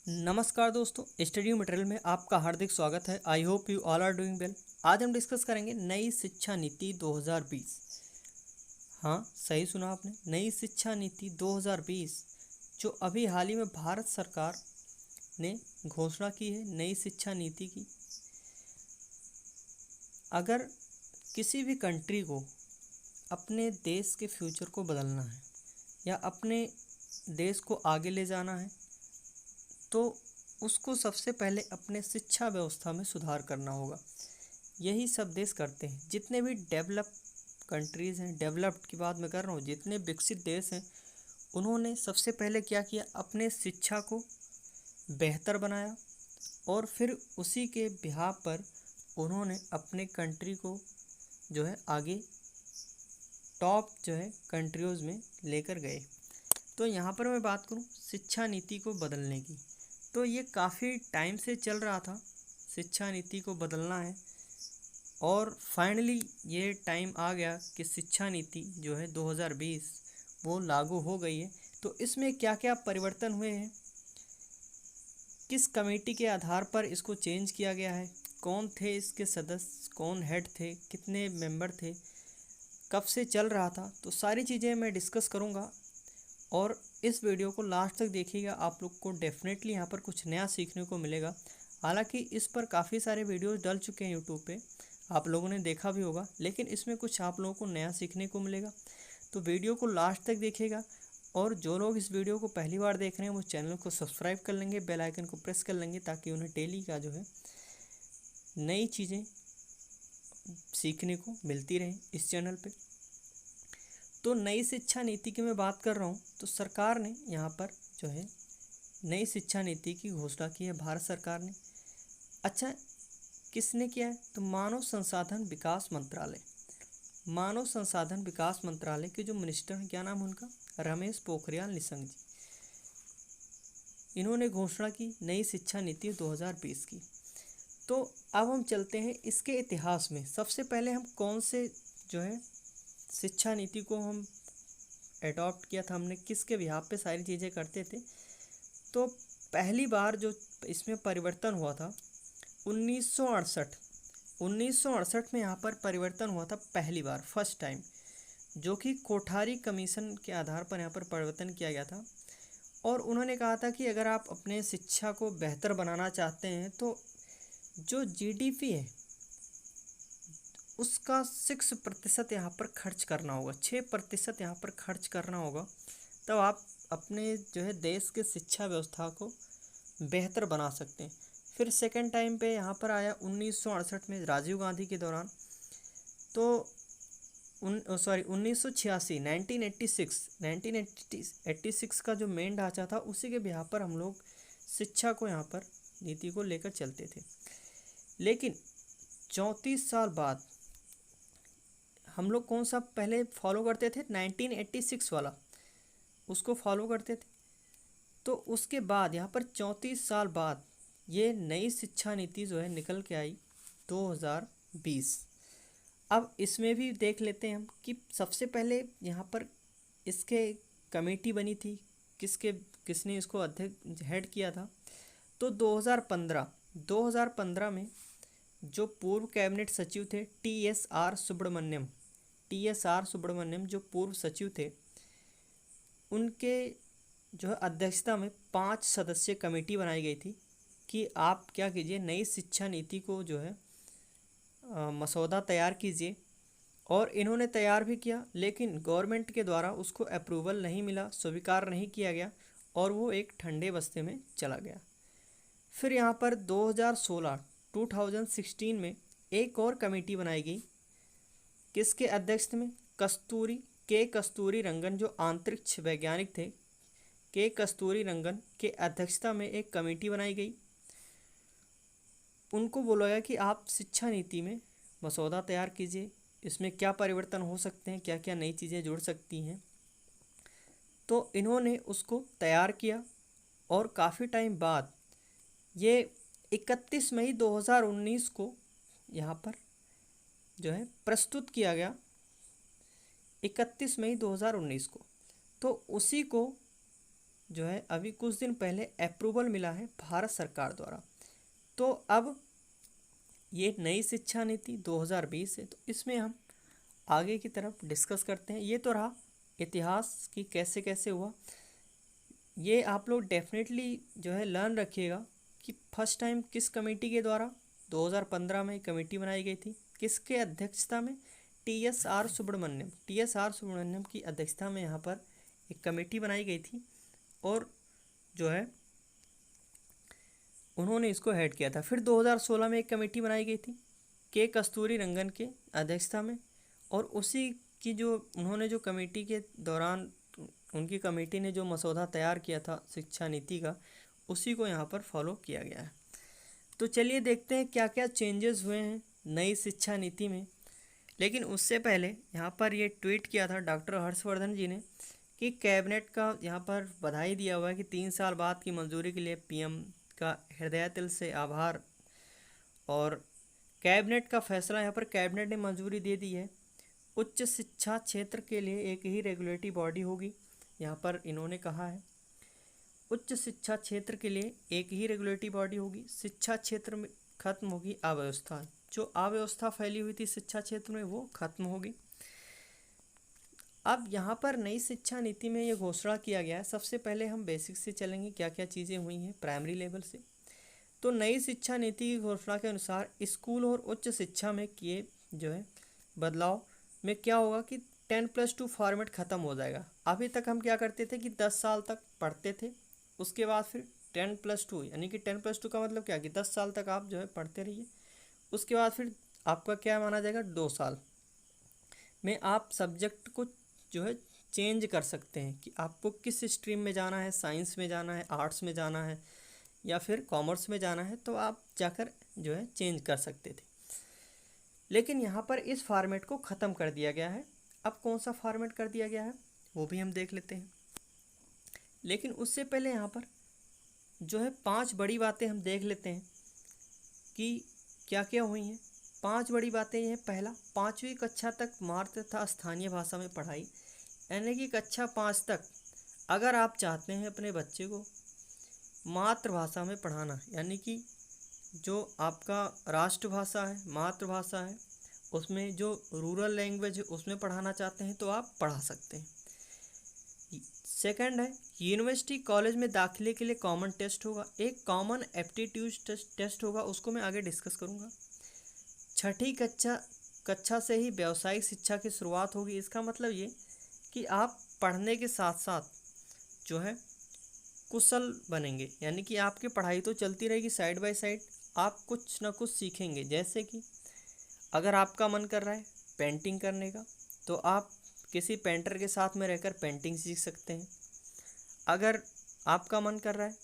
नमस्कार दोस्तों, study material में आपका हार्दिक स्वागत है। I hope you all are doing well. आज हम डिस्कस करेंगे नई शिक्षा नीति 2020। हाँ, सही सुना आपने, नई शिक्षा नीति 2020 जो अभी हाल ही में भारत सरकार ने घोषणा की है नई शिक्षा नीति की। अगर किसी भी कंट्री को अपने देश के फ्यूचर को बदलना है या अपने देश को आगे ले जाना है तो उसको सबसे पहले अपने शिक्षा व्यवस्था में सुधार करना होगा। यही सब देश करते हैं। जितने भी डेवलप कंट्रीज़ हैं, डेवलप्ड की बात मैं कर रहा हूँ, जितने विकसित देश हैं, उन्होंने सबसे पहले क्या किया, अपने शिक्षा को बेहतर बनाया और फिर उसी के बिहाव पर उन्होंने अपने कंट्री को जो है आगे टॉप जो है कंट्रीज़ में लेकर गए। तो यहाँ पर मैं बात करूँ शिक्षा नीति को बदलने की, तो ये काफ़ी टाइम से चल रहा था, शिक्षा नीति को बदलना है और फाइनली ये टाइम आ गया कि शिक्षा नीति जो है 2020 वो लागू हो गई है। तो इसमें क्या क्या परिवर्तन हुए हैं, किस कमेटी के आधार पर इसको चेंज किया गया है, कौन थे इसके सदस्य, कौन हेड थे, कितने मेंबर थे, कब से चल रहा था, तो सारी चीज़ें मैं डिस्कस करूँगा। और इस वीडियो को लास्ट तक देखिएगा, आप लोग को डेफिनेटली यहाँ पर कुछ नया सीखने को मिलेगा। हालांकि इस पर काफ़ी सारे वीडियोस डल चुके हैं यूट्यूब पे, आप लोगों ने देखा भी होगा, लेकिन इसमें कुछ आप लोगों को नया सीखने को मिलेगा। तो वीडियो को लास्ट तक देखिएगा। और जो लोग इस वीडियो को पहली बार देख रहे हैं वो चैनल को सब्सक्राइब कर लेंगे, बेल आइकन को प्रेस कर लेंगे, ताकि उन्हें डेली का जो है नई चीज़ें सीखने को मिलती रहें इस चैनल पे। तो नई शिक्षा नीति की मैं बात कर रहा हूँ, तो सरकार ने यहाँ पर जो है नई शिक्षा नीति की घोषणा की है, भारत सरकार ने। अच्छा, किसने किया है, तो मानव संसाधन विकास मंत्रालय। मानव संसाधन विकास मंत्रालय के जो मिनिस्टर हैं, क्या नाम है उनका, रमेश पोखरियाल निशंक जी। इन्होंने घोषणा की नई शिक्षा नीति 2020 की। तो अब हम चलते हैं इसके इतिहास में। सबसे पहले हम कौन से जो है शिक्षा नीति को हम एडॉप्ट किया था, हमने किसके बिहाफ पे सारी चीज़ें करते थे। तो पहली बार जो इसमें परिवर्तन हुआ था 1968। 1968 में यहाँ पर परिवर्तन हुआ था पहली बार, फर्स्ट टाइम, जो कि कोठारी कमीशन के आधार पर यहाँ पर परिवर्तन किया गया था। और उन्होंने कहा था कि अगर आप अपने शिक्षा को बेहतर बनाना चाहते हैं तो जो जीडीपी है उसका 6% यहाँ पर खर्च करना होगा, 6% यहाँ पर खर्च करना होगा, तब आप अपने जो है देश के शिक्षा व्यवस्था को बेहतर बना सकते हैं। फिर सेकंड टाइम पे यहाँ पर आया 1968 में राजीव गांधी के दौरान। तो 1986 1986 का जो मेन ढांचा था उसी के बिहार पर हम लोग शिक्षा को यहाँ पर नीति को लेकर चलते थे। लेकिन 34 साल बाद हम लोग कौन सा पहले फॉलो करते थे, 1986 वाला, उसको फॉलो करते थे। तो उसके बाद यहाँ पर 34 साल बाद ये नई शिक्षा नीति जो है निकल के आई 2020। अब इसमें भी देख लेते हैं हम कि सबसे पहले यहाँ पर इसके कमेटी बनी थी, किसने इसको अध्यक्ष हेड किया था। तो 2015 में जो पूर्व कैबिनेट सचिव थे टी एस आर सुब्रमण्यम जो पूर्व सचिव थे, उनके जो है अध्यक्षता में 5 सदस्यीय कमेटी बनाई गई थी कि आप क्या कीजिए, नई शिक्षा नीति को जो है मसौदा तैयार कीजिए। और इन्होंने तैयार भी किया, लेकिन गवर्नमेंट के द्वारा उसको अप्रूवल नहीं मिला, स्वीकार नहीं किया गया और वो एक ठंडे बस्ते में चला गया। फिर यहाँ पर 2016 में एक और कमेटी बनाई गई, किसके अध्यक्षता में, कस्तूरी रंगन जो अंतरिक्ष वैज्ञानिक थे, के कस्तूरी रंगन के अध्यक्षता में एक कमेटी बनाई गई। उनको बोला गया कि आप शिक्षा नीति में मसौदा तैयार कीजिए, इसमें क्या परिवर्तन हो सकते हैं, क्या क्या नई चीज़ें जुड़ सकती हैं। तो इन्होंने उसको तैयार किया और काफ़ी टाइम बाद ये 31 मई 2019 को यहाँ पर जो है प्रस्तुत किया गया, 31 मई 2019 को। तो उसी को जो है अभी कुछ दिन पहले अप्रूवल मिला है भारत सरकार द्वारा। तो अब ये नई शिक्षा नीति 2020 है, तो इसमें हम आगे की तरफ डिस्कस करते हैं। ये तो रहा इतिहास की कैसे कैसे हुआ। ये आप लोग डेफिनेटली जो है लर्न रखिएगा कि फर्स्ट टाइम किस कमेटी के द्वारा 2015 में कमेटी बनाई गई थी, किसके अध्यक्षता में, टी एस आर सुब्रमण्यम की अध्यक्षता में यहाँ पर एक कमेटी बनाई गई थी और जो है उन्होंने इसको हेड किया था। फिर 2016 में एक कमेटी बनाई गई थी के कस्तूरी रंगन के अध्यक्षता में, और उसी की जो उन्होंने जो कमेटी के दौरान उनकी कमेटी ने जो मसौदा तैयार किया था शिक्षा नीति का, उसी को यहाँ पर फॉलो किया गया है। तो चलिए देखते हैं क्या क्या चेंजेस हुए हैं नई शिक्षा नीति में। लेकिन उससे पहले यहाँ पर ये ट्वीट किया था डॉक्टर हर्षवर्धन जी ने कि कैबिनेट का यहाँ पर बधाई दिया हुआ है कि 3 साल बाद की मंजूरी के लिए पीएम का हृदय दिल से आभार। और कैबिनेट का फैसला, यहाँ पर कैबिनेट ने मंजूरी दे दी है। उच्च शिक्षा क्षेत्र के लिए एक ही रेगुलेटरी बॉडी होगी, यहाँ पर इन्होंने कहा है उच्च शिक्षा क्षेत्र के लिए एक ही रेगुलेटरी बॉडी होगी। शिक्षा क्षेत्र में खत्म होगी अव्यवस्था, जो अव्यवस्था फैली हुई थी शिक्षा क्षेत्र में वो खत्म होगी। अब यहाँ पर नई शिक्षा नीति में ये घोषणा किया गया है। सबसे पहले हम बेसिक से चलेंगे, क्या क्या चीज़ें हुई हैं प्राइमरी लेवल से। तो नई शिक्षा नीति की घोषणा के अनुसार स्कूल और उच्च शिक्षा में किए जो है बदलाव में क्या होगा कि 10+2 फॉर्मेट ख़त्म हो जाएगा। अभी तक हम क्या करते थे कि 10 साल तक पढ़ते थे, उसके बाद फिर 10+2 यानी कि 10+2 का मतलब क्या कि 10 साल तक आप जो है पढ़ते रहिए। उसके बाद फिर आपका क्या माना जाएगा, 2 साल में आप सब्जेक्ट को जो है चेंज कर सकते हैं कि आपको किस स्ट्रीम में जाना है, साइंस में जाना है, आर्ट्स में जाना है या फिर कॉमर्स में जाना है, तो आप जाकर जो है चेंज कर सकते थे। लेकिन यहाँ पर इस फॉर्मेट को ख़त्म कर दिया गया है। अब कौन सा फॉर्मेट कर दिया गया है वो भी हम देख लेते हैं। लेकिन उससे पहले यहाँ पर जो है 5 बड़ी बातें हम देख लेते हैं कि क्या क्या हुई हैं। 5 बड़ी बातें ये हैं। पहला, 5वीं कक्षा तक मातृ तथा स्थानीय भाषा में पढ़ाई, यानी कि कक्षा 5 तक अगर आप चाहते हैं अपने बच्चे को मातृभाषा में पढ़ाना, यानी कि जो आपका राष्ट्रभाषा है, मातृभाषा है, उसमें जो रूरल लैंग्वेज है उसमें पढ़ाना चाहते हैं तो आप पढ़ा सकते हैं। सेकंड है, यूनिवर्सिटी कॉलेज में दाखिले के लिए कॉमन टेस्ट होगा, एक कॉमन एप्टीट्यूड टेस्ट होगा, उसको मैं आगे डिस्कस करूँगा। 6ठी कक्षा से ही व्यावसायिक शिक्षा की शुरुआत होगी। इसका मतलब ये कि आप पढ़ने के साथ साथ जो है कुशल बनेंगे, यानी कि आपकी पढ़ाई तो चलती रहेगी, साइड बाय साइड आप कुछ ना कुछ सीखेंगे। जैसे कि अगर आपका मन कर रहा है पेंटिंग करने का तो आप किसी पेंटर के साथ में रहकर पेंटिंग सीख सकते हैं। अगर आपका मन कर रहा है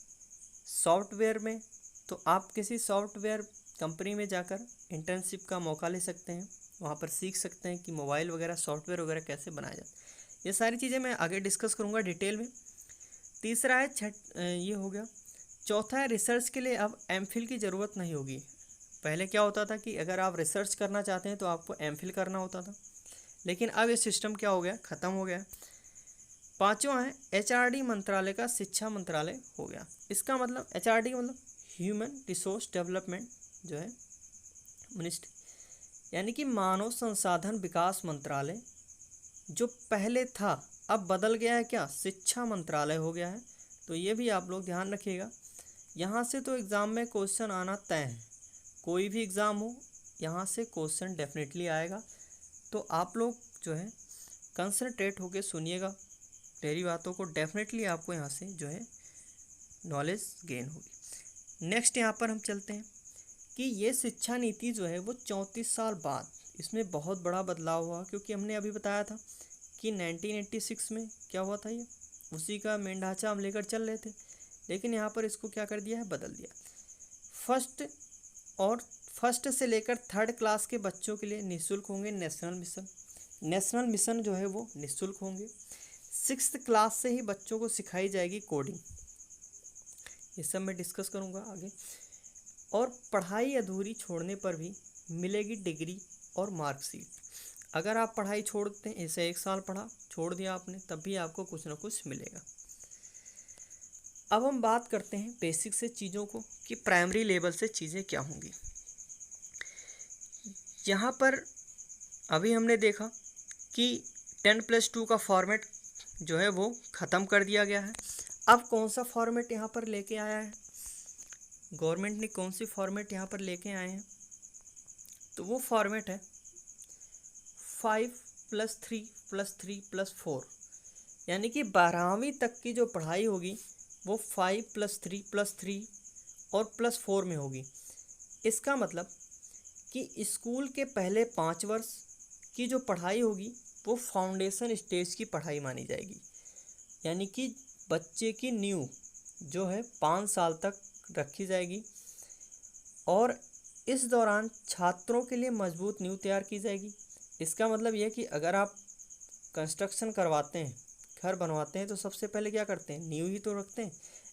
सॉफ्टवेयर में तो आप किसी सॉफ्टवेयर कंपनी में जाकर इंटर्नशिप का मौका ले सकते हैं, वहाँ पर सीख सकते हैं कि मोबाइल वगैरह सॉफ्टवेयर वगैरह कैसे बनाया जाता है। ये सारी चीज़ें मैं आगे डिस्कस करूँगा डिटेल में। तीसरा है ये हो गया। चौथा है, रिसर्च के लिए अब एमफिल की ज़रूरत नहीं होगी। पहले क्या होता था कि अगर आप रिसर्च करना चाहते हैं तो आपको एमफिल करना होता था, लेकिन अब ये सिस्टम क्या हो गया, ख़त्म हो गया। पांचवा है, एचआरडी मंत्रालय का शिक्षा मंत्रालय हो गया। इसका मतलब एचआरडी मतलब ह्यूमन रिसोर्स डेवलपमेंट जो है मिनिस्ट्री, यानी कि मानव संसाधन विकास मंत्रालय जो पहले था अब बदल गया है, क्या शिक्षा मंत्रालय हो गया है। तो ये भी आप लोग ध्यान रखिएगा। यहाँ से तो एग्ज़ाम में क्वेश्चन आना तय है, कोई भी एग्ज़ाम हो यहाँ से क्वेश्चन डेफिनेटली आएगा। तो आप लोग जो है कंसंट्रेट होके सुनिएगा मेरी बातों को, डेफिनेटली आपको यहाँ से जो है नॉलेज गेन होगी। नेक्स्ट यहाँ पर हम चलते हैं कि ये शिक्षा नीति जो है वो 34 साल बाद इसमें बहुत बड़ा बदलाव हुआ, क्योंकि हमने अभी बताया था कि 1986 में क्या हुआ था, ये उसी का मेन ढांचा हम लेकर चल रहे थे। लेकिन यहाँ पर इसको क्या कर दिया है, बदल दिया। फर्स्ट से लेकर 3rd क्लास के बच्चों के लिए निःशुल्क होंगे नेशनल मिशन जो है वो निःशुल्क होंगे। 6th क्लास से ही बच्चों को सिखाई जाएगी कोडिंग, ये सब मैं डिस्कस करूँगा आगे। और पढ़ाई अधूरी छोड़ने पर भी मिलेगी डिग्री और मार्कशीट। अगर आप पढ़ाई छोड़ते हैं, ऐसे 1 साल पढ़ा छोड़ दिया आपने, तब भी आपको कुछ ना कुछ मिलेगा। अब हम बात करते हैं बेसिक से चीज़ों को कि प्राइमरी लेवल से चीज़ें क्या होंगी। यहाँ पर अभी हमने देखा कि 10+2 का फॉर्मेट जो है वो ख़त्म कर दिया गया है। अब कौन सा फॉर्मेट यहाँ पर लेके आया है, गवर्नमेंट ने कौन सी फॉर्मेट यहाँ पर लेके आए हैं, तो वो फॉर्मेट है 5+3+3+4, यानी कि 12वीं तक की जो पढ़ाई होगी वो 5+3+3 और +4 में होगी। इसका मतलब कि स्कूल के पहले 5 वर्ष की जो पढ़ाई होगी वो फाउंडेशन स्टेज की पढ़ाई मानी जाएगी, यानी कि बच्चे की नींव जो है 5 साल तक रखी जाएगी और इस दौरान छात्रों के लिए मजबूत नींव तैयार की जाएगी। इसका मतलब यह कि अगर आप कंस्ट्रक्शन करवाते हैं, घर बनवाते हैं, तो सबसे पहले क्या करते हैं, नींव ही तो रखते हैं।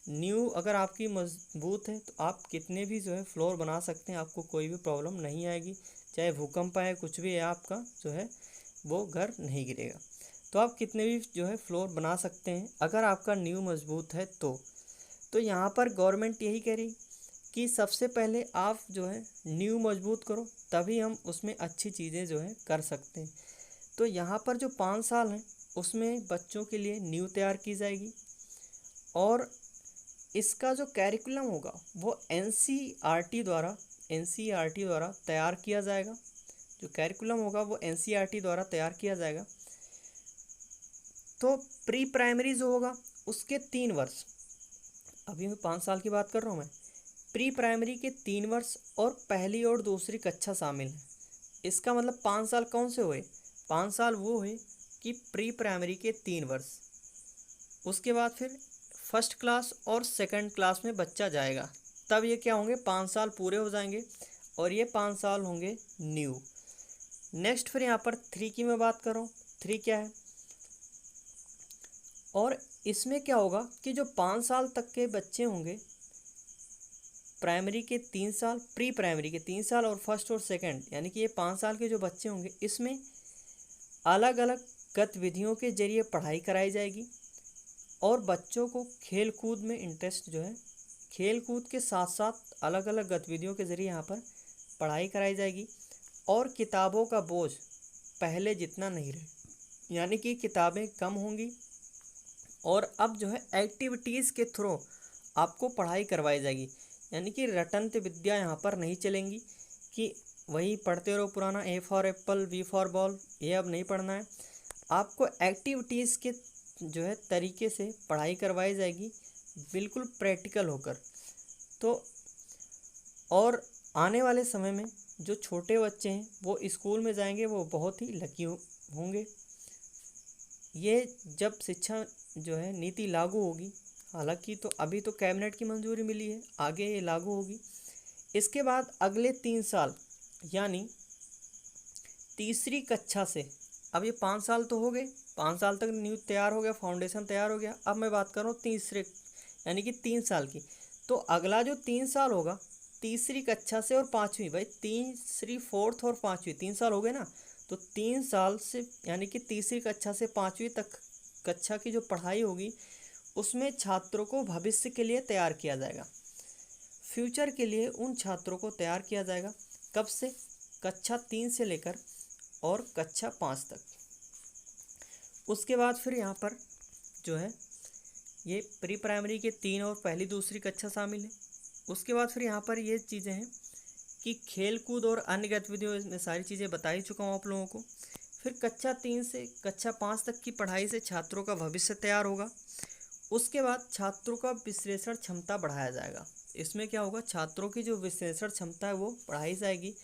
नींव अगर आपकी मजबूत है तो आप कितने भी जो है फ्लोर बना सकते हैं, आपको कोई भी प्रॉब्लम नहीं आएगी। चाहे भूकंप आए, कुछ भी है, आपका जो है वो घर नहीं गिरेगा। तो आप कितने भी जो है फ्लोर बना सकते हैं अगर आपका नींव मजबूत है तो यहाँ पर गवर्नमेंट यही कह रही कि सबसे पहले आप जो है नींव मजबूत करो, तभी हम उसमें अच्छी चीज़ें जो है कर सकते हैं। तो यहाँ पर जो 5 साल हैं उसमें बच्चों के लिए नींव तैयार की जाएगी और इसका जो कैरिकुलम होगा वो एनसीईआरटी द्वारा तैयार किया जाएगा। जो कैरिकुलम होगा वो एनसीईआरटी द्वारा तैयार किया जाएगा। तो प्री प्राइमरी जो होगा उसके 3 वर्ष, अभी मैं 5 साल की बात कर रहा हूँ, मैं प्री प्राइमरी के 3 वर्ष और पहली और दूसरी कक्षा शामिल है। इसका मतलब 5 साल कौन से हुए, 5 साल वो हुए कि प्री प्राइमरी के 3 वर्ष, उसके बाद फिर फर्स्ट क्लास और सेकंड क्लास में बच्चा जाएगा, तब ये क्या होंगे, 5 साल पूरे हो जाएंगे और ये 5 साल होंगे न्यू। नेक्स्ट फिर यहाँ पर 3 की मैं बात कर रहा हूँ। 3 क्या है, और इसमें क्या होगा कि जो 5 साल तक के बच्चे होंगे, प्राइमरी के 3 साल, प्री प्राइमरी के 3 साल और फर्स्ट और सेकंड, यानी कि ये 5 साल के जो बच्चे होंगे इसमें अलग अलग गतिविधियों के जरिए पढ़ाई कराई जाएगी और बच्चों को खेल कूद में इंटरेस्ट जो है, खेल कूद के साथ साथ अलग अलग गतिविधियों के ज़रिए यहाँ पर पढ़ाई कराई जाएगी और किताबों का बोझ पहले जितना नहीं रहे, यानी कि किताबें कम होंगी और अब जो है एक्टिविटीज़ के थ्रू आपको पढ़ाई करवाई जाएगी, यानी कि रटंत विद्या यहाँ पर नहीं चलेंगी कि वही पढ़ते रहो पुराना A for apple B for ball, ये अब नहीं पढ़ना है। आपको एक्टिविटीज़ के जो है तरीके से पढ़ाई करवाई जाएगी, बिल्कुल प्रैक्टिकल होकर। तो और आने वाले समय में जो छोटे बच्चे हैं वो स्कूल में जाएंगे, वो बहुत ही लकी होंगे। ये जब शिक्षा जो है नीति लागू होगी, हालांकि तो अभी तो कैबिनेट की मंजूरी मिली है, आगे ये लागू होगी। इसके बाद अगले 3 साल यानी तीसरी कक्षा से, अब ये 5 साल तो हो गए, 5 साल तक न्यू तैयार हो गया, फाउंडेशन तैयार हो गया। अब मैं बात कर रहा हूँ तीसरे यानी कि 3 साल की। तो अगला जो 3 साल होगा तीसरी कक्षा से और 5वीं, भाई तीसरी, फोर्थ और 5वीं 3 साल हो गए ना, तो 3 साल से यानी कि तीसरी कक्षा से 5वीं तक कक्षा की जो पढ़ाई होगी उसमें छात्रों को भविष्य के लिए तैयार किया जाएगा, फ्यूचर के लिए उन छात्रों को तैयार किया जाएगा। कब से, कक्षा 3 से लेकर और कक्षा 5 तक। उसके बाद फिर यहाँ पर जो है ये प्री प्राइमरी के 3 और पहली दूसरी कक्षा शामिल है। उसके बाद फिर यहाँ पर ये चीज़ें हैं कि खेल कूद और अन्य गतिविधियों में सारी चीज़ें बता ही चुका हूँ आप लोगों को। फिर कक्षा 3 से कक्षा 5 तक की पढ़ाई से छात्रों का भविष्य तैयार होगा। उसके बाद छात्रों का विश्लेषण क्षमता बढ़ाया जाएगा। इसमें क्या होगा, छात्रों की जो विश्लेषण क्षमता है वो बढ़ाई जाएगी।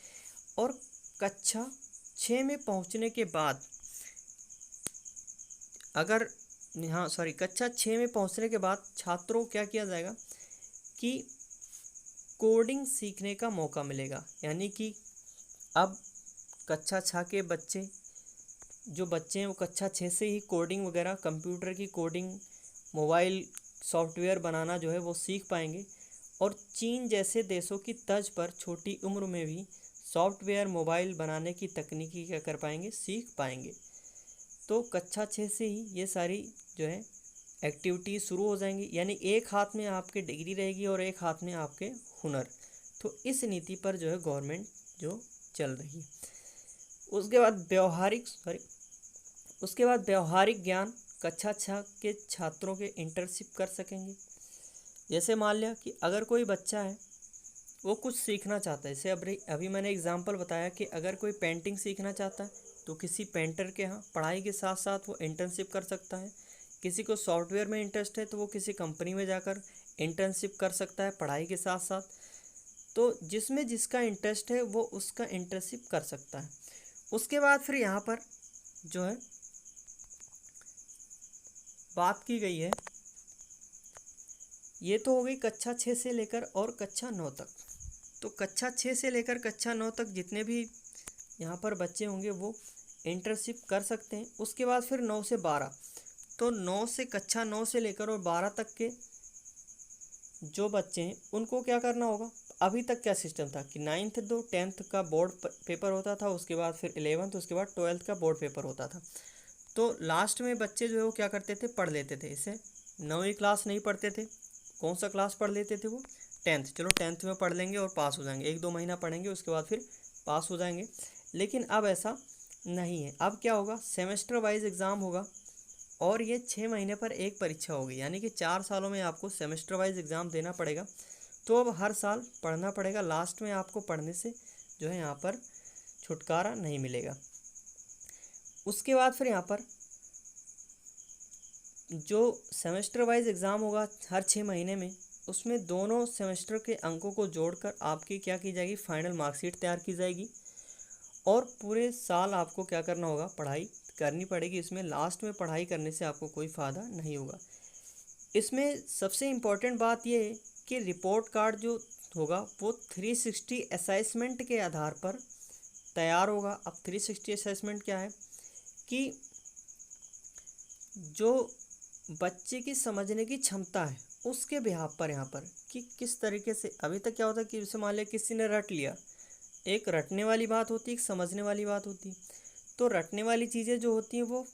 और कक्षा 6 में पहुंचने के बाद कक्षा 6 में पहुंचने के बाद छात्रों को क्या किया जाएगा कि कोडिंग सीखने का मौका मिलेगा, यानी कि अब कक्षा 6 के बच्चे हैं वो कक्षा 6 से ही कोडिंग वगैरह, कंप्यूटर की कोडिंग, मोबाइल सॉफ्टवेयर बनाना जो है वो सीख पाएंगे और चीन जैसे देशों की तर्ज पर छोटी उम्र में भी सॉफ्टवेयर, मोबाइल बनाने की तकनीकी क्या कर पाएंगे, सीख पाएंगे। तो कक्षा 6 से ही ये सारी जो है एक्टिविटी शुरू हो जाएंगी, यानी एक हाथ में आपके डिग्री रहेगी और एक हाथ में आपके हुनर। तो इस नीति पर जो है गवर्नमेंट जो चल रही है। उसके बाद व्यवहारिक ज्ञान कक्षा 6 के छात्रों के इंटर्नशिप कर सकेंगे। जैसे मान लिया कि अगर कोई बच्चा है वो कुछ सीखना चाहता है, जैसे अभी मैंने एग्जांपल बताया कि अगर कोई पेंटिंग सीखना चाहता है तो किसी पेंटर के यहाँ पढ़ाई के साथ साथ वो इंटर्नशिप कर सकता है। किसी को सॉफ्टवेयर में इंटरेस्ट है तो वो किसी कंपनी में जाकर इंटर्नशिप कर सकता है पढ़ाई के साथ साथ। तो जिसमें जिसका इंटरेस्ट है वो उसका इंटर्नशिप कर सकता है। उसके बाद फिर यहाँ पर जो है बात की गई है, ये तो हो गई कक्षा 6 से लेकर और कक्षा 9 तक। तो कक्षा 6 से लेकर कक्षा 9 तक जितने भी यहाँ पर बच्चे होंगे वो इंटर्नशिप कर सकते हैं। उसके बाद फिर 9 से 12, तो कक्षा 9 से लेकर और 12 तक के जो बच्चे हैं उनको क्या करना होगा। अभी तक क्या सिस्टम था कि 9th दो 10th का बोर्ड पेपर होता था, उसके बाद फिर 11th, उसके बाद 12th का बोर्ड पेपर होता था। तो लास्ट में बच्चे जो है वो क्या करते थे, पढ़ लेते थे। इसे 9वीं क्लास नहीं पढ़ते थे, कौन सा क्लास पढ़ लेते थे वो, 10th। चलो 10th में पढ़ लेंगे और पास हो जाएंगे, 1-2 महीना पढ़ेंगे उसके बाद फिर पास हो जाएंगे। लेकिन अब ऐसा नहीं है। अब क्या होगा, सेमेस्टर वाइज एग्ज़ाम होगा और ये 6 महीने पर एक परीक्षा होगी, यानी कि 4 सालों में आपको सेमेस्टर वाइज एग्ज़ाम देना पड़ेगा। तो अब हर साल पढ़ना पड़ेगा, लास्ट में आपको पढ़ने से जो है यहाँ पर छुटकारा नहीं मिलेगा। उसके बाद फिर यहाँ पर जो सेमेस्टर वाइज एग्ज़ाम होगा हर 6 महीने में, उसमें दोनों सेमेस्टर के अंकों को जोड़कर आपकी क्या की जाएगी, फाइनल मार्कशीट तैयार की जाएगी। और पूरे साल आपको क्या करना होगा, पढ़ाई करनी पड़ेगी। इसमें लास्ट में पढ़ाई करने से आपको कोई फ़ायदा नहीं होगा। इसमें सबसे इम्पॉर्टेंट बात यह है कि रिपोर्ट कार्ड जो होगा वो 360 असेसमेंट के आधार पर तैयार होगा। अब 360 असेसमेंट क्या है कि जो बच्चे की समझने की क्षमता है उसके बिहाफ पर यहाँ पर कि किस तरीके से, अभी तक क्या होता है कि जैसे मान लिया किसी ने रट लिया, एक रटने वाली बात होती है, एक समझने वाली बात होती है। तो रटने वाली चीज़ें जो होती हैं वो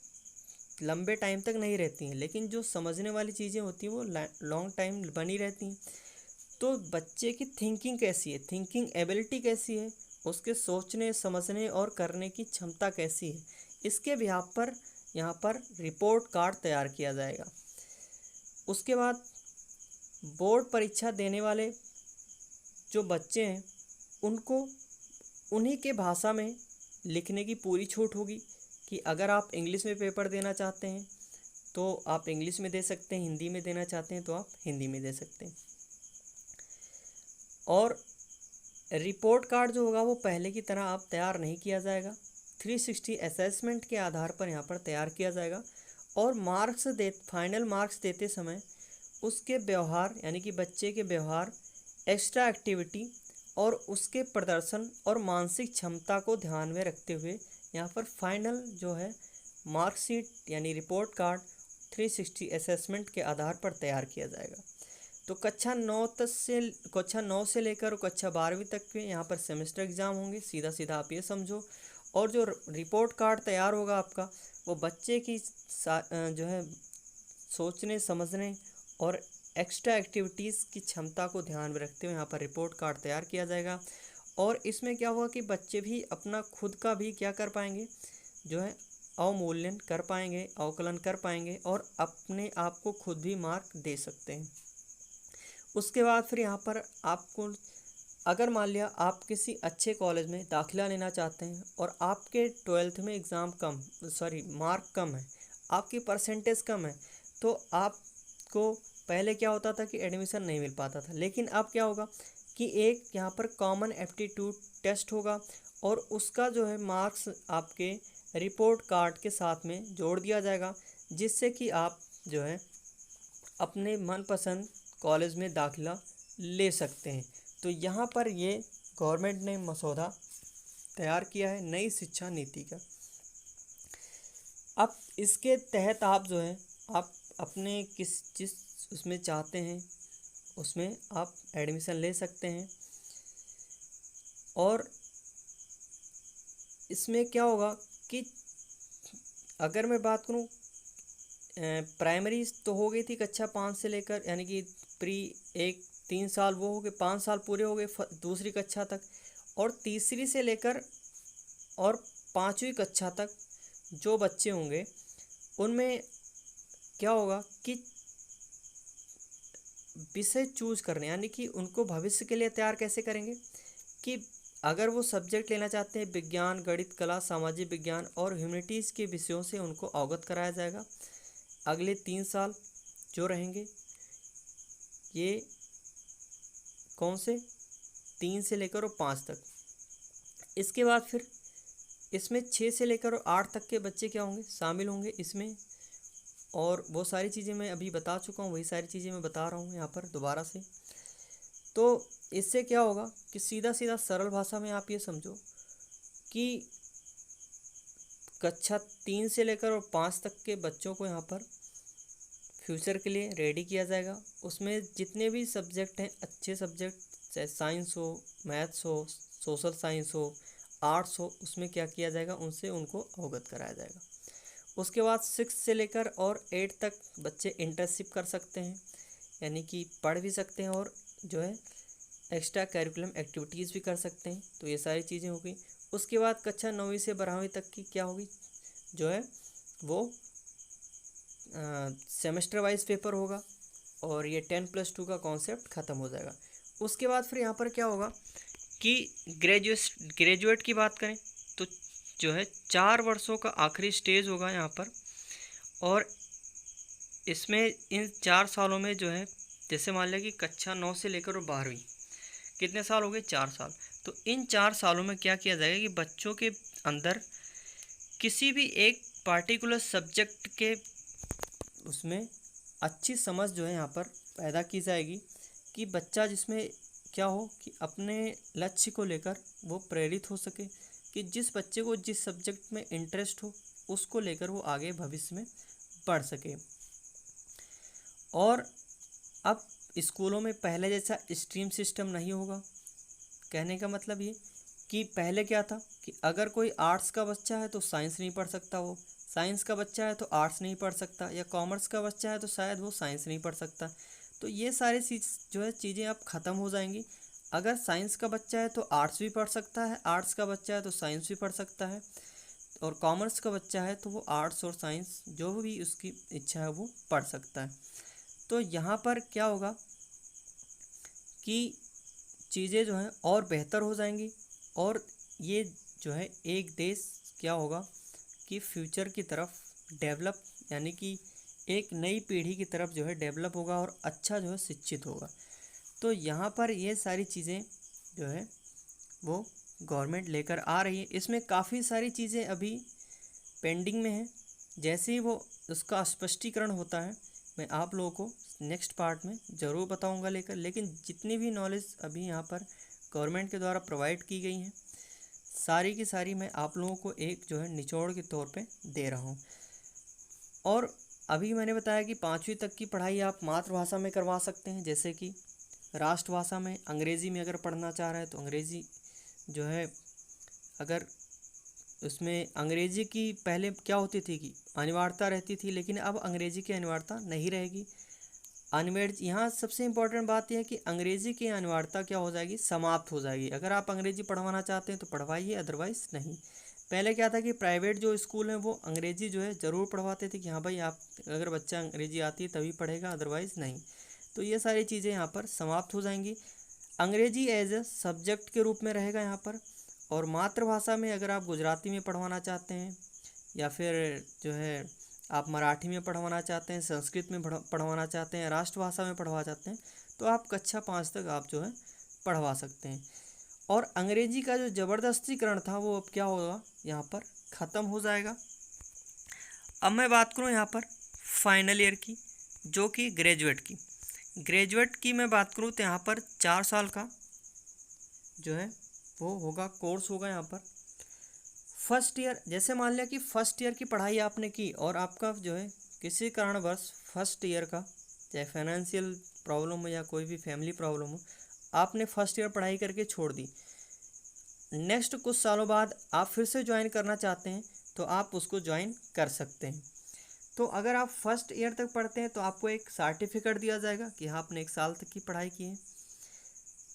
लंबे टाइम तक नहीं रहती हैं, लेकिन जो समझने वाली चीज़ें होती हैं वो लॉन्ग टाइम बनी रहती हैं। तो बच्चे की थिंकिंग कैसी है, थिंकिंग एबिलिटी कैसी है, उसके सोचने समझने और करने की क्षमता कैसी है, इसके बिहाफ पर यहाँ पर रिपोर्ट कार्ड तैयार किया जाएगा। उसके बाद बोर्ड परीक्षा देने वाले जो बच्चे हैं उनको उन्हीं के भाषा में लिखने की पूरी छूट होगी कि अगर आप इंग्लिश में पेपर देना चाहते हैं तो आप इंग्लिश में दे सकते हैं, हिंदी में देना चाहते हैं तो आप हिंदी में दे सकते हैं। और रिपोर्ट कार्ड जो होगा वो पहले की तरह आप तैयार नहीं किया जाएगा, 360 असेसमेंट के आधार पर यहाँ पर तैयार किया जाएगा। और फाइनल मार्क्स देते समय उसके व्यवहार, यानी कि बच्चे के व्यवहार, एक्स्ट्रा एक्टिविटी और उसके प्रदर्शन और मानसिक क्षमता को ध्यान में रखते हुए यहाँ पर फाइनल जो है मार्कशीट यानी रिपोर्ट कार्ड 360 असेसमेंट के आधार पर तैयार किया जाएगा। तो कक्षा 9 से लेकर कक्षा 12वीं तक के यहाँ पर सेमेस्टर एग्ज़ाम होंगे, सीधा सीधा आप ये समझो। और जो रिपोर्ट कार्ड तैयार होगा आपका, वो बच्चे की जो है सोचने समझने और एक्स्ट्रा एक्टिविटीज़ की क्षमता को ध्यान में रखते हुए यहाँ पर रिपोर्ट कार्ड तैयार किया जाएगा। और इसमें क्या होगा कि बच्चे भी अपना खुद का भी क्या कर पाएंगे, जो है अवमूल्यन कर पाएंगे, अवकलन कर पाएंगे और अपने आप को खुद भी मार्क दे सकते हैं। उसके बाद फिर यहाँ पर आपको, अगर मान लिया आप किसी अच्छे कॉलेज में दाखिला लेना चाहते हैं और आपके 12th में मार्क कम है, आपकी परसेंटेज कम है, तो आपको पहले क्या होता था कि एडमिशन नहीं मिल पाता था। लेकिन अब क्या होगा कि एक यहाँ पर कॉमन एप्टीट्यूड टेस्ट होगा और उसका जो है मार्क्स आपके रिपोर्ट कार्ड के साथ में जोड़ दिया जाएगा, जिससे कि आप जो है अपने मनपसंद कॉलेज में दाखिला ले सकते हैं। तो यहाँ पर ये गवर्नमेंट ने मसौदा तैयार किया है नई शिक्षा नीति का। अब इसके तहत आप जो है आप अपने जिस उसमें चाहते हैं उसमें आप एडमिशन ले सकते हैं। और इसमें क्या होगा कि अगर मैं बात करूं प्राइमरी तो हो गई थी कक्षा 5 से लेकर, यानी कि प्री एक 3 साल वो हो गए, 5 साल पूरे हो गए दूसरी कक्षा तक। और तीसरी से लेकर और 5वीं कक्षा तक जो बच्चे होंगे उनमें क्या होगा कि विषय चूज करने, यानी कि उनको भविष्य के लिए तैयार कैसे करेंगे कि अगर वो सब्जेक्ट लेना चाहते हैं विज्ञान, गणित, कला, सामाजिक विज्ञान और ह्यूमैनिटीज़ के विषयों से उनको अवगत कराया जाएगा। अगले 3 साल जो रहेंगे ये कौन से 3 से लेकर और 5 तक। इसके बाद फिर इसमें 6 से लेकर और 8 तक के बच्चे क्या होंगे, शामिल होंगे इसमें। और वो सारी चीज़ें मैं अभी बता चुका हूँ, वही सारी चीज़ें मैं बता रहा हूँ यहाँ पर दोबारा से। तो इससे क्या होगा कि सीधा सीधा सरल भाषा में आप ये समझो कि कक्षा 3 से लेकर और 5 तक के बच्चों को यहाँ पर फ्यूचर के लिए रेडी किया जाएगा। उसमें जितने भी सब्जेक्ट हैं, अच्छे सब्जेक्ट, चाहे साइंस हो, मैथ्स हो, सोशल साइंस हो, आर्ट्स हो, उसमें क्या किया जाएगा, उनसे उनको अवगत कराया जाएगा। उसके बाद 6 से लेकर और 8 तक बच्चे इंटर्नशिप कर सकते हैं, यानी कि पढ़ भी सकते हैं और जो है एक्स्ट्रा करिकुलम एक्टिविटीज़ भी कर सकते हैं। तो ये सारी चीज़ें हो गई। उसके बाद कक्षा 9वीं से 12वीं तक की क्या होगी, जो है वो सेमेस्टर वाइज पेपर होगा और ये 10+2 का कॉन्सेप्ट ख़त्म हो जाएगा। उसके बाद फिर यहाँ पर क्या होगा कि ग्रेजुएट की बात करें तो जो है 4 वर्षों का आखिरी स्टेज होगा यहाँ पर। और इसमें इन 4 सालों में जो है, जैसे मान लिया कि कक्षा 9 से लेकर और 12वीं कितने साल हो गए, 4 साल। तो इन 4 सालों में क्या किया जाएगा कि बच्चों के अंदर किसी भी एक पार्टिकुलर सब्जेक्ट के उसमें अच्छी समझ जो है यहाँ पर पैदा की जाएगी कि बच्चा जिसमें क्या हो कि अपने लक्ष्य को लेकर वो प्रेरित हो सके, कि जिस बच्चे को जिस सब्जेक्ट में इंटरेस्ट हो उसको लेकर वो आगे भविष्य में बढ़ सके। और अब स्कूलों में पहले जैसा स्ट्रीम सिस्टम नहीं होगा। कहने का मतलब ये कि पहले क्या था कि अगर कोई आर्ट्स का बच्चा है तो साइंस नहीं पढ़ सकता, वो साइंस का बच्चा है तो आर्ट्स नहीं पढ़ सकता, या कॉमर्स का बच्चा है तो शायद वो साइंस नहीं पढ़ सकता। तो ये सारी चीज़ जो है चीज़ें अब ख़त्म हो जाएंगी। अगर साइंस का बच्चा है तो आर्ट्स भी पढ़ सकता है, आर्ट्स का बच्चा है तो साइंस भी पढ़ सकता है, और कॉमर्स का बच्चा है तो वो आर्ट्स और साइंस जो भी उसकी इच्छा है वो पढ़ सकता है। तो यहाँ पर क्या होगा कि चीज़ें जो हैं और बेहतर हो जाएंगी, और ये जो है एक देश क्या होगा कि फ्यूचर की तरफ डेवलप, यानी कि एक नई पीढ़ी की तरफ जो है डेवलप होगा और अच्छा जो है शिक्षित होगा। तो यहाँ पर ये सारी चीज़ें जो है वो गवर्नमेंट लेकर आ रही है। इसमें काफ़ी सारी चीज़ें अभी पेंडिंग में हैं। जैसे ही वो उसका स्पष्टीकरण होता है मैं आप लोगों को नेक्स्ट पार्ट में ज़रूर बताऊंगा लेकर। लेकिन जितनी भी नॉलेज अभी यहाँ पर गवर्नमेंट के द्वारा प्रोवाइड की गई हैं सारी की सारी मैं आप लोगों को एक जो है निचोड़ के तौर पे दे रहा हूँ। और अभी मैंने बताया कि 5वीं तक की पढ़ाई आप मातृभाषा में करवा सकते हैं, जैसे कि राष्ट्रभाषा में अंग्रेज़ी में अगर पढ़ना चाह रहे हैं तो अंग्रेज़ी जो है, अगर उसमें अंग्रेज़ी की पहले क्या होती थी कि अनिवार्यता रहती थी, लेकिन अब अंग्रेज़ी की अनिवार्यता नहीं रहेगी। अनिवार्य यहाँ सबसे इम्पोर्टेंट बात यह है कि अंग्रेज़ी की अनिवार्यता क्या हो जाएगी, समाप्त हो जाएगी। अगर आप अंग्रेज़ी पढ़वाना चाहते हैं तो पढ़वाइए, अदरवाइज़ नहीं। पहले क्या था कि प्राइवेट जो स्कूल हैं वो अंग्रेज़ी जो है ज़रूर पढ़वाते थे कि हाँ भाई आप अगर बच्चा अंग्रेज़ी आती है तभी पढ़ेगा, अदरवाइज़ नहीं। तो ये सारी चीज़ें यहाँ पर समाप्त हो जाएंगी। अंग्रेज़ी एज ए सब्जेक्ट के रूप में रहेगा यहाँ पर। और मातृभाषा में अगर आप गुजराती में पढ़वाना चाहते हैं, या फिर जो है आप मराठी में पढ़वाना चाहते हैं, संस्कृत में पढ़वाना चाहते हैं, राष्ट्रभाषा में पढ़वा चाहते हैं, तो आप कक्षा 5 तक आप जो है पढ़वा सकते हैं। और अंग्रेजी का जो ज़बरदस्तीकरण था वो अब क्या होगा, यहाँ पर ख़त्म हो जाएगा। अब मैं बात करूँ यहाँ पर फाइनल ईयर की, जो कि ग्रेजुएट की मैं बात करूँ तो यहाँ पर 4 साल का जो है वो होगा, कोर्स होगा यहाँ पर। फर्स्ट ईयर, जैसे मान लिया कि फर्स्ट ईयर की पढ़ाई आपने की और आपका जो है किसी कारणवश फर्स्ट ईयर का, चाहे फाइनेंशियल प्रॉब्लम हो या कोई भी फैमिली प्रॉब्लम हो, आपने फर्स्ट ईयर पढ़ाई करके छोड़ दी। नेक्स्ट कुछ सालों बाद आप फिर से ज्वाइन करना चाहते हैं तो आप उसको ज्वाइन कर सकते हैं। तो अगर आप फर्स्ट ईयर तक पढ़ते हैं तो आपको एक सर्टिफिकेट दिया जाएगा कि हाँ आपने 1 साल तक की पढ़ाई की है।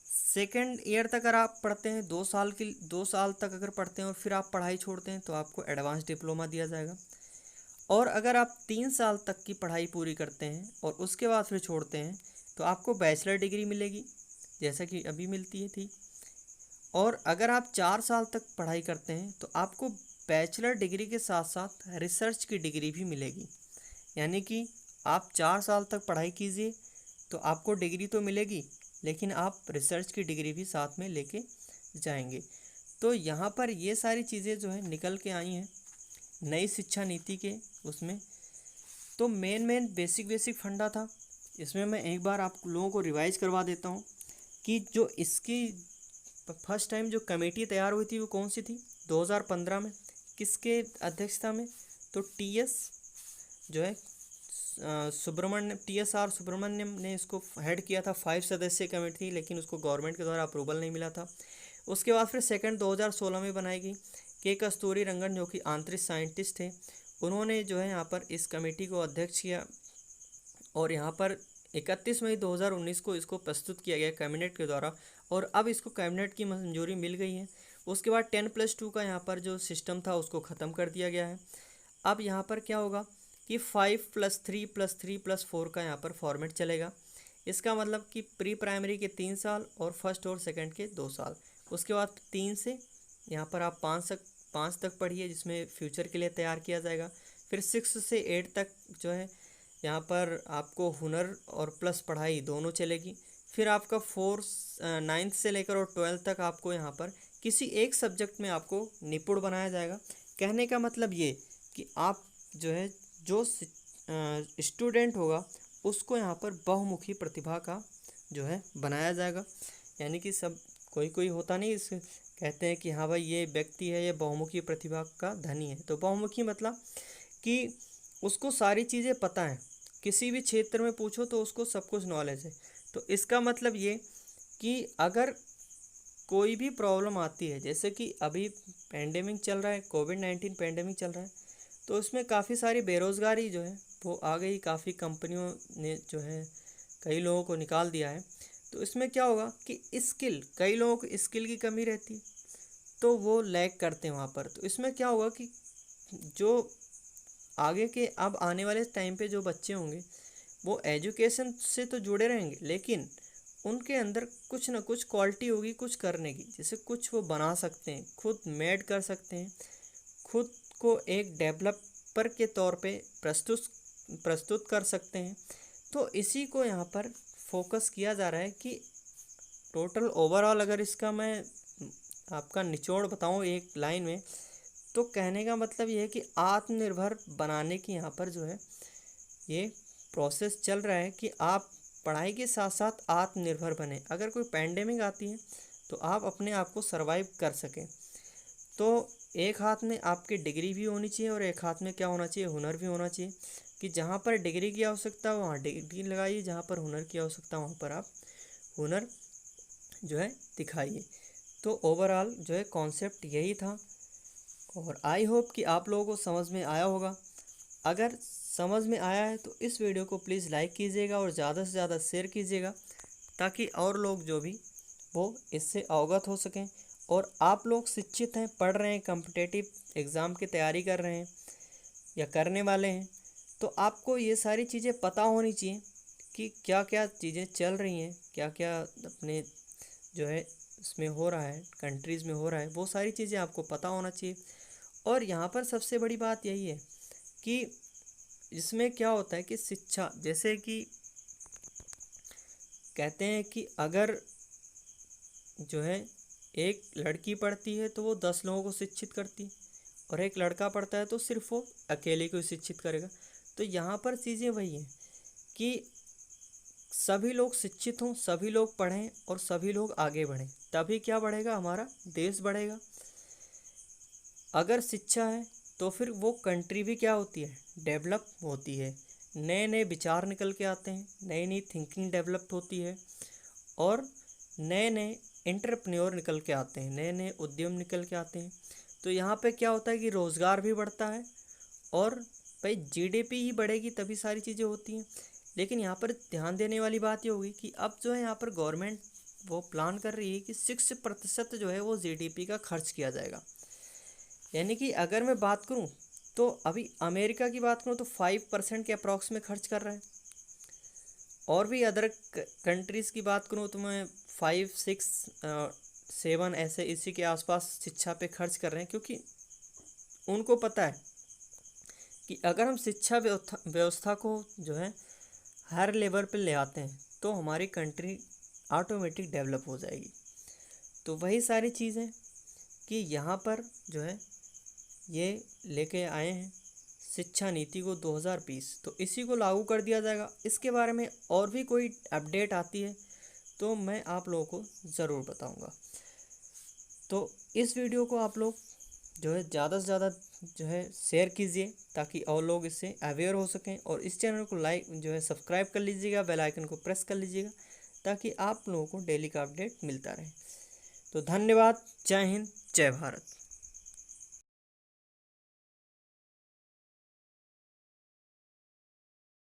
सेकेंड ईयर तक अगर आप पढ़ते हैं 2 साल तक अगर पढ़ते हैं और फिर आप पढ़ाई छोड़ते हैं तो आपको एडवांस डिप्लोमा दिया जाएगा। और अगर आप 3 साल तक की पढ़ाई पूरी करते हैं और उसके बाद फिर छोड़ते हैं तो आपको बैचलर डिग्री मिलेगी, जैसा कि अभी मिलती थी। और अगर आप 4 साल तक पढ़ाई करते हैं तो आपको बैचलर डिग्री के साथ साथ रिसर्च की डिग्री भी मिलेगी। यानी कि आप 4 साल तक पढ़ाई कीजिए तो आपको डिग्री तो मिलेगी, लेकिन आप रिसर्च की डिग्री भी साथ में लेके जाएंगे। तो यहाँ पर ये सारी चीज़ें जो है निकल के आई हैं नई शिक्षा नीति के उसमें। तो मेन बेसिक बेसिक फंडा था। इसमें मैं एक बार आप लोगों को रिवाइज करवा देता हूँ कि जो इसकी फर्स्ट टाइम जो कमेटी तैयार हुई थी वो कौन सी थी 2015 में, किसके अध्यक्षता में। तो टीएस जो है सुब्रमण्यम, TSR सुब्रमण्यम ने इसको हेड किया था। 5 सदस्यीय कमेटी थी, लेकिन उसको गवर्नमेंट के द्वारा अप्रूवल नहीं मिला था। उसके बाद फिर सेकंड 2016 में बनाई गई। के कस्तूरी रंगन जो कि आंतरिक साइंटिस्ट थे, उन्होंने जो है यहाँ पर इस कमेटी को अध्यक्ष किया और यहाँ पर 31 मई 2019 को इसको प्रस्तुत किया गया कैबिनेट के द्वारा और अब इसको कैबिनेट की मंजूरी मिल गई है। उसके बाद 10+2 का यहाँ पर जो सिस्टम था उसको ख़त्म कर दिया गया है। अब यहाँ पर क्या होगा कि 5+3+3+4 का यहाँ पर फॉर्मेट चलेगा। इसका मतलब कि प्री प्राइमरी के 3 साल और फर्स्ट और सेकंड के 2 साल। उसके बाद 3 से यहाँ पर आप 5 तक पढ़िए, जिसमें फ्यूचर के लिए तैयार किया जाएगा। फिर 6 से 8 तक जो है यहाँ पर आपको हुनर और प्लस पढ़ाई दोनों चलेगी। फिर आपका 9th से लेकर और 12th तक आपको यहाँ पर किसी एक सब्जेक्ट में आपको निपुण बनाया जाएगा। कहने का मतलब ये कि आप जो है जो स्टूडेंट होगा उसको यहाँ पर बहुमुखी प्रतिभा का जो है बनाया जाएगा। यानी कि सब कोई होता नहीं, इस कहते हैं कि हाँ भाई ये व्यक्ति है, ये बहुमुखी प्रतिभा का धनी है। तो बहुमुखी मतलब कि उसको सारी चीज़ें पता है, किसी भी क्षेत्र में पूछो तो उसको सब कुछ नॉलेज है। तो इसका मतलब ये कि अगर कोई भी प्रॉब्लम आती है, जैसे कि अभी पेंडेमिक चल रहा है, कोविड-19 पेंडेमिक चल रहा है, तो उसमें काफ़ी सारी बेरोज़गारी जो है वो आ गई। काफ़ी कंपनियों ने जो है कई लोगों को निकाल दिया है। तो इसमें क्या होगा कि कई लोगों को स्किल की कमी रहती है, तो वो लैग करते हैं वहाँ पर। तो इसमें क्या होगा कि जो आगे के अब आने वाले टाइम पे जो बच्चे होंगे वो एजुकेशन से तो जुड़े रहेंगे, लेकिन उनके अंदर कुछ ना कुछ क्वालिटी होगी कुछ करने की। जैसे कुछ वो बना सकते हैं, खुद मेड कर सकते हैं, खुद को एक डेवलपर के तौर पे प्रस्तुत कर सकते हैं। तो इसी को यहाँ पर फोकस किया जा रहा है कि टोटल ओवरऑल अगर इसका मैं आपका निचोड़ बताऊँ एक लाइन में, तो कहने का मतलब ये है कि आत्मनिर्भर बनाने की यहाँ पर जो है ये प्रोसेस चल रहा है कि आप पढ़ाई के साथ साथ आत्मनिर्भर बने। अगर कोई पैंडेमिक आती है तो आप अपने आप को सरवाइव कर सकें। तो एक हाथ में आपकी डिग्री भी होनी चाहिए और एक हाथ में क्या होना चाहिए, हुनर भी होना चाहिए। कि जहाँ पर डिग्री की आवश्यकता हो वहाँ डिग्री लगाइए, जहाँ पर हुनर की आवश्यकता वहाँ पर आप हुनर जो है दिखाइए। तो ओवरऑल जो है कॉन्सेप्ट यही था और आई होप कि आप लोगों को समझ में आया होगा। अगर समझ में आया है तो इस वीडियो को प्लीज़ लाइक कीजिएगा और ज़्यादा से ज़्यादा शेयर कीजिएगा, ताकि और लोग जो भी वो इससे अवगत हो सकें। और आप लोग शिक्षित हैं, पढ़ रहे हैं, कॉम्पिटिटिव एग्ज़ाम की तैयारी कर रहे हैं या करने वाले हैं, तो आपको ये सारी चीज़ें पता होनी चाहिए कि क्या क्या चीज़ें चल रही हैं, क्या क्या अपने जो है इसमें हो रहा है, कंट्रीज़ में हो रहा है, वो सारी चीज़ें आपको पता होना चाहिए। और यहाँ पर सबसे बड़ी बात यही है कि इसमें क्या होता है कि शिक्षा, जैसे कि कहते हैं कि अगर जो है एक लड़की पढ़ती है तो वो 10 लोगों को शिक्षित करती है, और एक लड़का पढ़ता है तो सिर्फ वो अकेले को शिक्षित करेगा। तो यहाँ पर चीज़ें वही हैं कि सभी लोग शिक्षित हों, सभी लोग पढ़ें और सभी लोग आगे बढ़ें, तभी क्या बढ़ेगा, हमारा देश बढ़ेगा। अगर शिक्षा है तो फिर वो कंट्री भी क्या होती है, डेवलप होती है। नए नए विचार निकल के आते हैं, नई नई थिंकिंग डेवलप होती है और नए नए एंटरप्रेन्योर निकल के आते हैं, नए नए उद्यम निकल के आते हैं। तो यहाँ पे क्या होता है कि रोज़गार भी बढ़ता है और भाई जीडीपी ही बढ़ेगी तभी सारी चीज़ें होती हैं। लेकिन यहाँ पर ध्यान देने वाली बात ये होगी कि अब जो है यहाँ पर गवर्नमेंट वो प्लान कर रही है कि 6% जो है वो जीडीपी का खर्च किया जाएगा। यानी कि अगर मैं बात करूँ तो अभी अमेरिका की बात करूँ तो 5% के अप्रॉक्स में खर्च कर रहा है, और भी अदर कंट्रीज़ की बात करूँ तो मैं 5, 6, 7 ऐसे इसी के आसपास शिक्षा पे खर्च कर रहे हैं, क्योंकि उनको पता है कि अगर हम शिक्षा व्यवस्था को जो है हर लेवल पे ले आते हैं तो हमारी कंट्री ऑटोमेटिक डेवलप हो जाएगी। तो वही सारी चीज़ें कि यहाँ पर जो है ये लेके आए हैं शिक्षा नीति को 2020, तो इसी को लागू कर दिया जाएगा। इसके बारे में और भी कोई अपडेट आती है तो मैं आप लोगों को ज़रूर बताऊंगा। तो इस वीडियो को आप लोग जो है ज़्यादा से ज़्यादा जो है शेयर कीजिए ताकि और लोग इससे अवेयर हो सकें, और इस चैनल को लाइक जो है सब्सक्राइब कर लीजिएगा, बेल आइकन को प्रेस कर लीजिएगा ताकि आप लोगों को डेली का अपडेट मिलता रहे। तो धन्यवाद। जय हिंद, जय भारत।